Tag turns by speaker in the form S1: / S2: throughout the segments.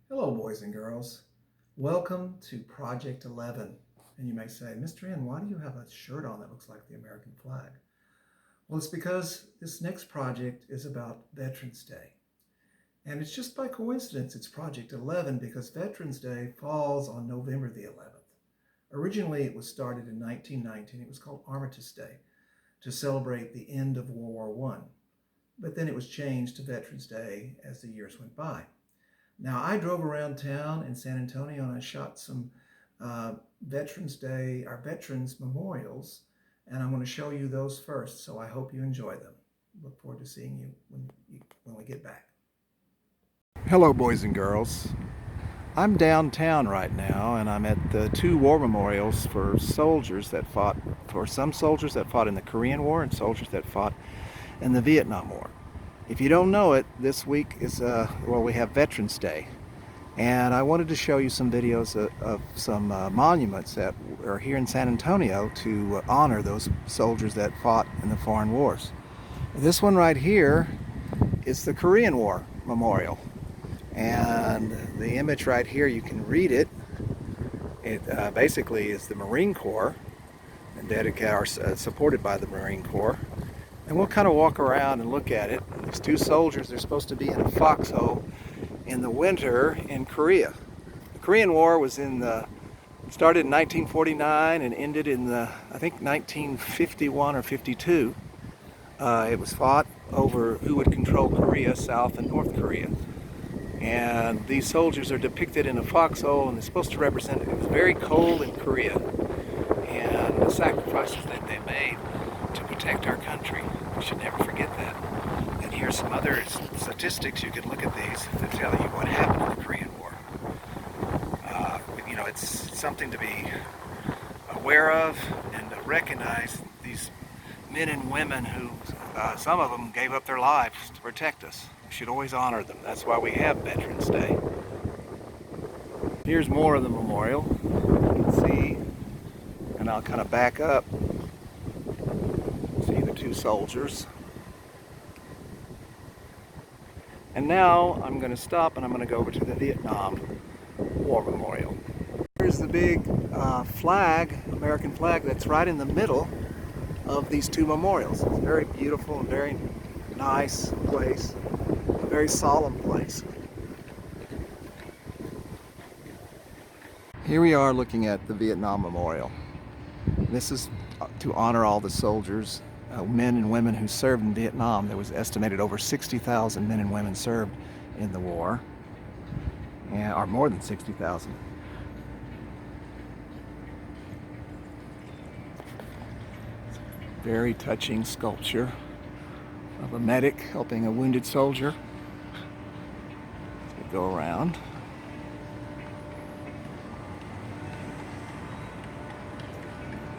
S1: Hello, boys and girls. Welcome to Project 11. And you may say, Mr. N, why do you have a shirt on that looks like the American flag? Well, it's because this next project is about Veterans Day. And it's just by coincidence it's Project 11 because Veterans Day falls on November the 11th. Originally, it was started in 1919. It was called Armistice Day to celebrate the end of World War One. But then it was changed to Veterans Day as the years went by. Now, I drove around town in San Antonio and I shot some Veterans Day, our veterans memorials, and I'm going to show you those first, so I hope you enjoy them. Look forward to seeing you when we get back. Hello, boys and girls. I'm downtown right now, and I'm at the two war memorials for soldiers that fought, for some soldiers that fought in the Korean War and soldiers that fought in the Vietnam War. If you don't know it, this week is, we have Veterans Day. And I wanted to show you some videos of some monuments that are here in San Antonio to honor those soldiers that fought in the foreign wars. This one right here is the Korean War Memorial. And the image right here, you can read it. It basically is the Marine Corps, and supported by the Marine Corps. And we'll kind of walk around and look at it. These two soldiers, they're supposed to be in a foxhole in the winter in Korea. The Korean War started in 1949 and ended in I think 1951 or 52. It was fought over who would control Korea, South and North Korea. And these soldiers are depicted in a foxhole, and they're supposed to represent it was very cold in Korea and the sacrifices that they made to protect our country. We should never forget that. And here's some other statistics. You can look at these to tell you what happened in the Korean War. It's something to be aware of and to recognize these men and women who, some of them gave up their lives to protect us. We should always honor them. That's why we have Veterans Day. Here's more of the memorial. You can see, and I'll kind of back up. See the two soldiers. And now I'm going to stop and I'm going to go over to the Vietnam War Memorial. Here's the big flag, American flag, that's right in the middle of these two memorials. It's a very beautiful and very nice place, a very solemn place. Here we are looking at the Vietnam Memorial. This is to honor all the soldiers, men and women who served in Vietnam. There was estimated over 60,000 men and women served in the war, or more than 60,000. Very touching sculpture of a medic helping a wounded soldier. Let's go around.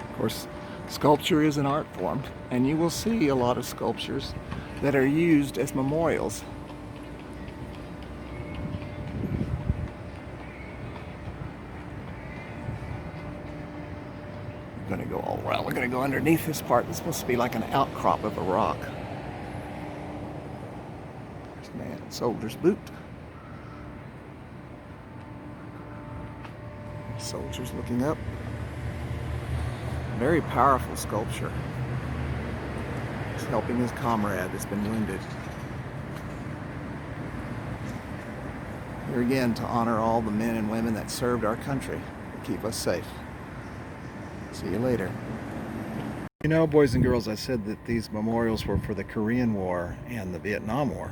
S1: Of course, sculpture is an art form, and you will see a lot of sculptures that are used as memorials. We're going to go all around. We're going to go underneath this part. It's supposed to be like an outcrop of a rock. There's a man in soldier's boot. Soldiers looking up. Very powerful sculpture. He's helping his comrade that's been wounded. Here again to honor all the men and women that served our country and keep us safe. See you later. You know, boys and girls, I said that these memorials were for the Korean War and the Vietnam War.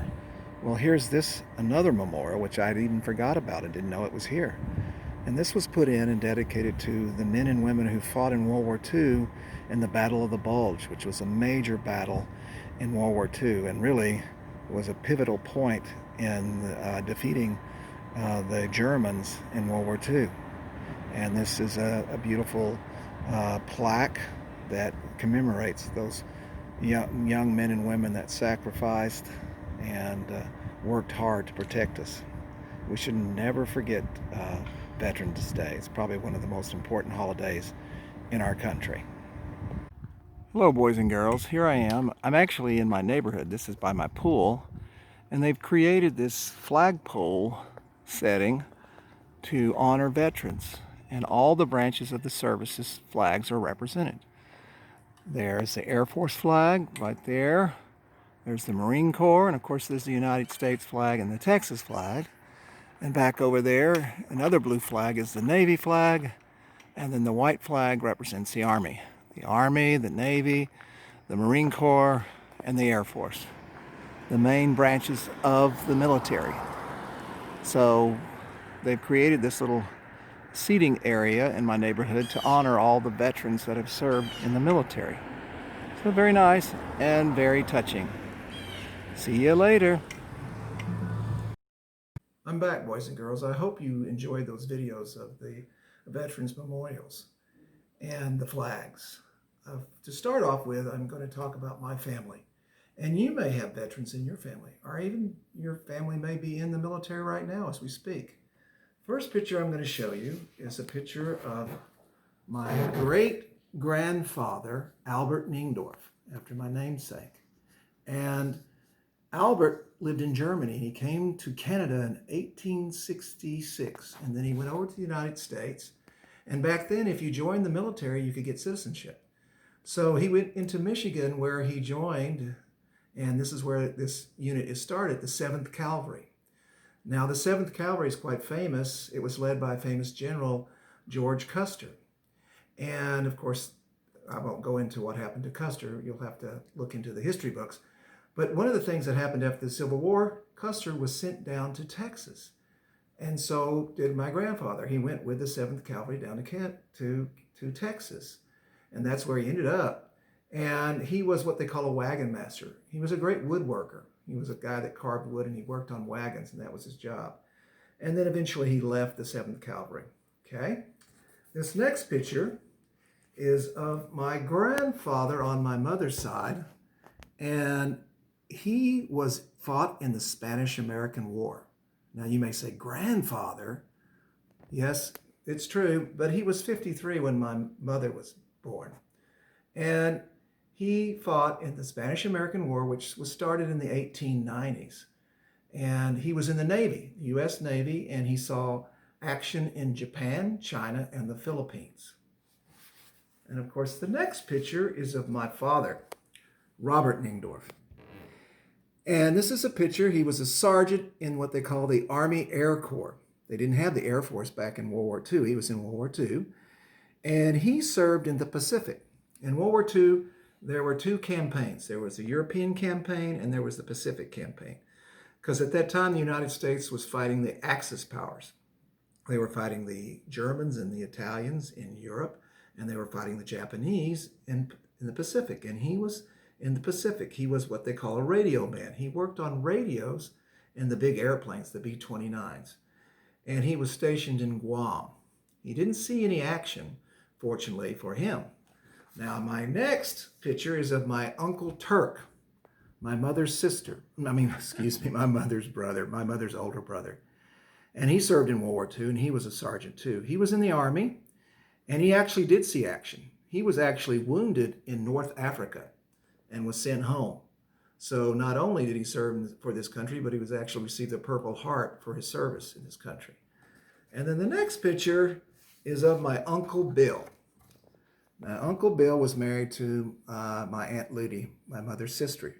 S1: Well, here's another memorial, which I'd even forgot about and didn't know it was here. And this was put in and dedicated to the men and women who fought in World War II in the Battle of the Bulge, which was a major battle in World War II and really was a pivotal point in defeating the Germans in World War II. And this is a beautiful plaque that commemorates those young men and women that sacrificed and worked hard to protect us. We should never forget Veterans Day. It's probably one of the most important holidays in our country. Hello, boys and girls. Here I am. I'm actually in my neighborhood. This is by my pool. And they've created this flagpole setting to honor veterans. And all the branches of the service's flags are represented. There's the Air Force flag right there. There's the Marine Corps, and of course there's the United States flag and the Texas flag. And back over there, another blue flag is the Navy flag, and then the white flag represents the Army. The Army, the Navy, the Marine Corps, and the Air Force. The main branches of the military. So they've created this little seating area in my neighborhood to honor all the veterans that have served in the military. So very nice and very touching. See you later. I'm back, boys and girls. I hope you enjoyed those videos of the veterans memorials and the flags. To start off with, I'm going to talk about my family. And you may have veterans in your family, or even your family may be in the military right now as we speak. First picture I'm going to show you is a picture of my great-grandfather, Albert Niengdorf, after my namesake. And Albert lived in Germany. He came to Canada in 1866, and then he went over to the United States. And back then, if you joined the military, you could get citizenship. So he went into Michigan, where he joined, and this is where this unit is started, the 7th Cavalry. Now, the 7th Cavalry is quite famous. It was led by a famous general, George Custer. And of course, I won't go into what happened to Custer. You'll have to look into the history books. But one of the things that happened after the Civil War, Custer was sent down to Texas. And so did my grandfather. He went with the 7th Cavalry down to Texas. And that's where he ended up. And he was what they call a wagon master. He was a great woodworker. He was a guy that carved wood, and he worked on wagons, and that was his job. And then eventually he left the 7th Cavalry. Okay? This next picture is of my grandfather on my mother's side. And he fought in the Spanish-American War. Now you may say, grandfather? Yes, it's true, but he was 53 when my mother was born. And he fought in the Spanish-American War, which was started in the 1890s. And he was in the Navy, the U.S. Navy, and he saw action in Japan, China, and the Philippines. And of course, the next picture is of my father, Robert Niengdorf. And this is a picture. He was a sergeant in what they call the Army Air Corps. They didn't have the Air Force back in World War II. He was in World War II. And he served in the Pacific. In World War II, there were two campaigns. There was the European campaign and there was the Pacific campaign. Because at that time, the United States was fighting the Axis powers. They were fighting the Germans and the Italians in Europe, and they were fighting the Japanese in the Pacific. And he was in the Pacific. He was what they call a radio man. He worked on radios in the big airplanes, the B-29s. And he was stationed in Guam. He didn't see any action, fortunately for him. Now, my next picture is of my Uncle Turk, my mother's my mother's brother, my mother's older brother. And he served in World War II, and he was a sergeant too. He was in the Army, and he actually did see action. He was actually wounded in North Africa and was sent home. So not only did he serve for this country, but he was actually received a Purple Heart for his service in this country. And then the next picture is of my Uncle Bill. Now, Uncle Bill was married to my Aunt Ludy, my mother's sister.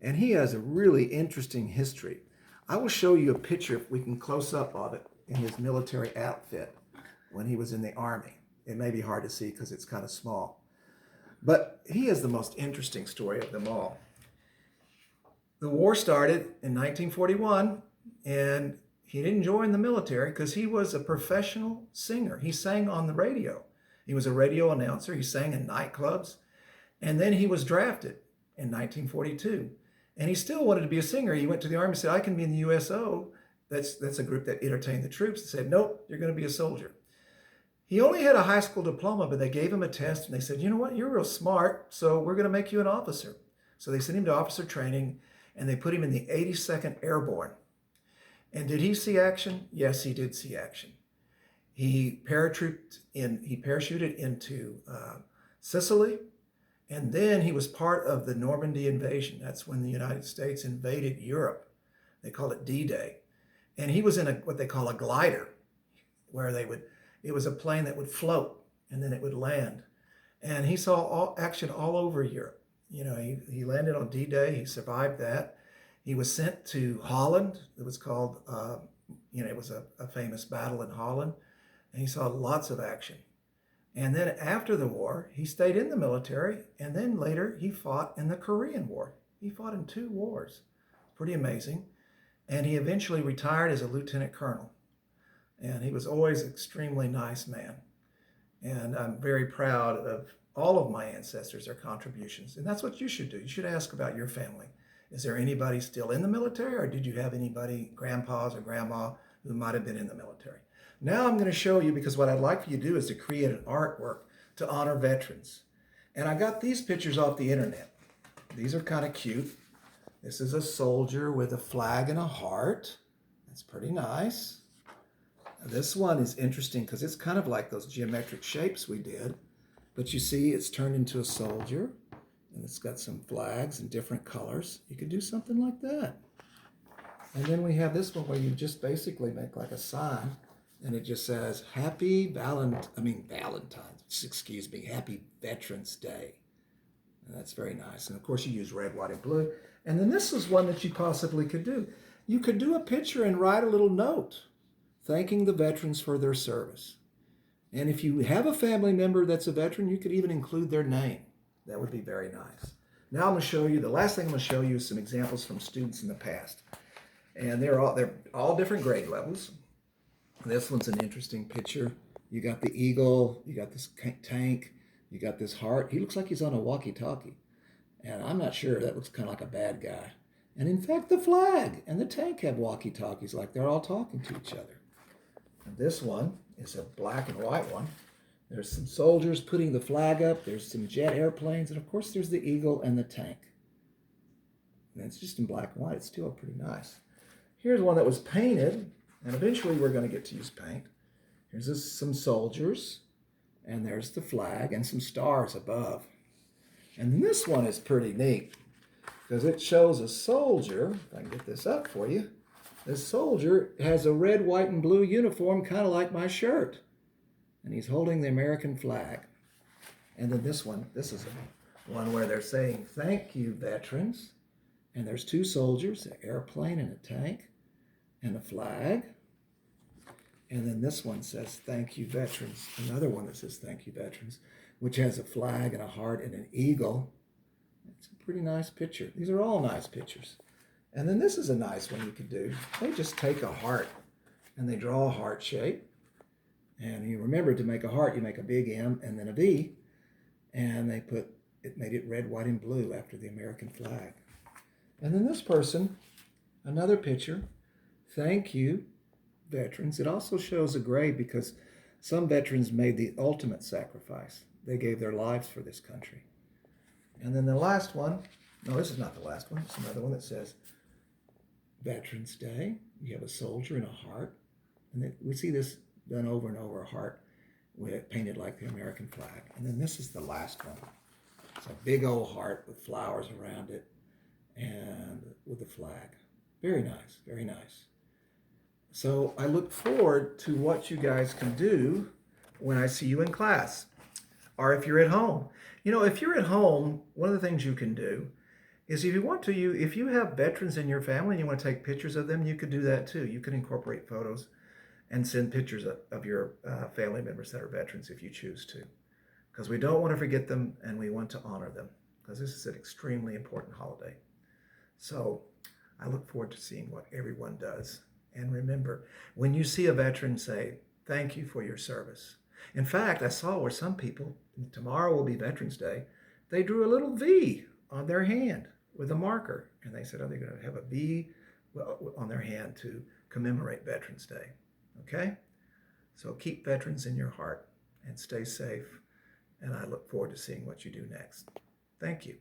S1: And he has a really interesting history. I will show you a picture, if we can close up of it, in his military outfit when he was in the Army. It may be hard to see because it's kind of small. But he has the most interesting story of them all. The war started in 1941, and he didn't join the military because he was a professional singer. He sang on the radio. He was a radio announcer. He sang in nightclubs. And then he was drafted in 1942. And he still wanted to be a singer. He went to the Army and said, I can be in the USO. That's a group that entertained the troops. They said, nope, you're going to be a soldier. He only had a high school diploma, but they gave him a test and they said, you know what, you're real smart, so we're going to make you an officer. So they sent him to officer training and they put him in the 82nd Airborne. And did he see action? Yes, he did see action. He parachuted into Sicily, and then he was part of the Normandy invasion. That's when the United States invaded Europe. They called it D-Day. And he was in what they call a glider, where it was a plane that would float and then it would land. And he saw action all over Europe. He landed on D-Day. He survived that. He was sent to Holland. It was called, it was a famous battle in Holland. And he saw lots of action. And then after the war, he stayed in the military. And then later, he fought in the Korean War. He fought in 2 wars. Pretty amazing. And he eventually retired as a lieutenant colonel. And he was always an extremely nice man. And I'm very proud of all of my ancestors, their contributions. And that's what you should do. You should ask about your family. Is there anybody still in the military, or did you have anybody, grandpas or grandma, who might have been in the military? Now I'm going to show you, because what I'd like for you to do is to create an artwork to honor veterans. And I got these pictures off the internet. These are kind of cute. This is a soldier with a flag and a heart. That's pretty nice. This one is interesting because it's kind of like those geometric shapes we did. But you see it's turned into a soldier, and it's got some flags in different colors. You could do something like that. And then we have this one where you just basically make like a sign, and it just says Happy Valentine's, excuse me, Happy Veterans Day. And that's very nice. And of course you use red, white, and blue. And then this is one that you possibly could do. You could do a picture and write a little note thanking the veterans for their service. And if you have a family member that's a veteran, you could even include their name. That would be very nice. Now I'm going to show you, the last thing I'm going to show you is some examples from students in the past. And they're all different grade levels. This one's an interesting picture. You got the eagle, you got this tank, you got this heart. He looks like he's on a walkie-talkie. And I'm not sure, that looks kind of like a bad guy. And in fact, the flag and the tank have walkie-talkies, like they're all talking to each other. And this one is a black and white one. There's some soldiers putting the flag up. There's some jet airplanes. And of course, there's the eagle and the tank. And it's just in black and white. It's still pretty nice. Here's one that was painted. And eventually, we're going to get to use paint. Here's some soldiers. And there's the flag and some stars above. And then this one is pretty neat, because it shows a soldier. If I can get this up for you. This soldier has a red, white, and blue uniform, kind of like my shirt. And he's holding the American flag. And then this is one where they're saying, thank you, veterans. And there's 2 soldiers, an airplane and a tank, and a flag. And then this one says, thank you, veterans. Another one that says, thank you, veterans, which has a flag and a heart and an eagle. It's a pretty nice picture. These are all nice pictures. And then this is a nice one you could do. They just take a heart and they draw a heart shape. And you remember, to make a heart, you make a big M and then a V. And they made it red, white, and blue after the American flag. And then this person, another picture, thank you, veterans. It also shows a grave, because some veterans made the ultimate sacrifice. They gave their lives for this country. And then the last one, no, this is not the last one. It's another one that says, Veterans Day. You have a soldier and a heart. And we see this done over and over, a heart painted like the American flag. And then this is the last one. It's a big old heart with flowers around it and with the flag. Very nice, very nice. So I look forward to what you guys can do when I see you in class, or if you're at home. If you're at home, one of the things you can do is, if you want to, if you have veterans in your family and you want to take pictures of them, you could do that too. You can incorporate photos and send pictures of your family members that are veterans if you choose to, because we don't want to forget them and we want to honor them, because this is an extremely important holiday. So I look forward to seeing what everyone does. And remember, when you see a veteran, say, thank you for your service. In fact, I saw where some people, tomorrow will be Veterans Day, they drew a little V on their hand with a marker. And they said, oh, they're going to have a V on their hand to commemorate Veterans Day. Okay? So keep veterans in your heart and stay safe. And I look forward to seeing what you do next. Thank you.